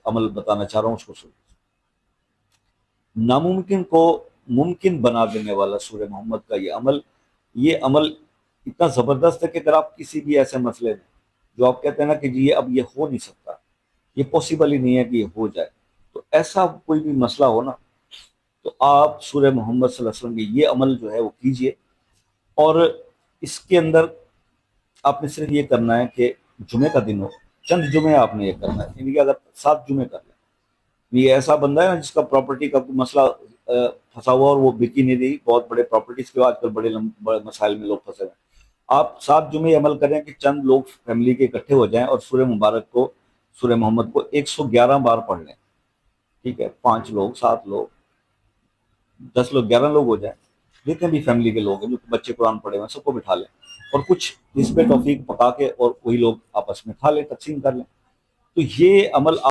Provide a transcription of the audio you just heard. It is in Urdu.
عمل بتانا چاہ رہا ہوں اس کو سنیں۔ ناممکن کو ممکن بنا دینے والا سورہ محمد کا یہ عمل اتنا زبردست ہے کہ اگر آپ کسی بھی ایسے مسئلے میں جو آپ کہتے ہیں نا کہ جی اب یہ ہو نہیں سکتا، یہ پاسبل ہی نہیں ہے کہ یہ ہو جائے، تو ایسا کوئی بھی مسئلہ ہو نا تو آپ سورہ محمد صلی اللہ علیہ وسلم کی یہ عمل جو ہے وہ کیجئے، اور اس کے اندر آپ نے صرف یہ کرنا ہے کہ جمعے کا دن ہو، چند جمعے آپ نے یہ کرنا ہے، یعنی کہ اگر 7 جمعے کر لیں، یہ ایسا بندہ ہے نا جس کا پراپرٹی کا کوئی مسئلہ پھنسا ہوا اور وہ بکی نہیں رہی، بہت بڑے پراپرٹیز کے آج کل بڑے مسائل میں لوگ پھنسے ہیں، آپ 7 جمعے عمل کریں کہ چند لوگ فیملی کے اکٹھے ہو جائیں اور سورہ مبارک کو، سورہ محمد کو 111 بار پڑھ لیں، ٹھیک ہے، 5 لوگ، 7 لوگ، 10 لوگ، 11 لوگ ہو جائیں، جتنے بھی فیملی کے لوگ ہیں جو بچے قرآن پڑھے ہوئے ہیں سب کو بٹھا لیں اور کچھ اس پہ توفیق پکا کے اور وہی لوگ آپس میں کھا لیں، تقسیم کر لیں، تو یہ عمل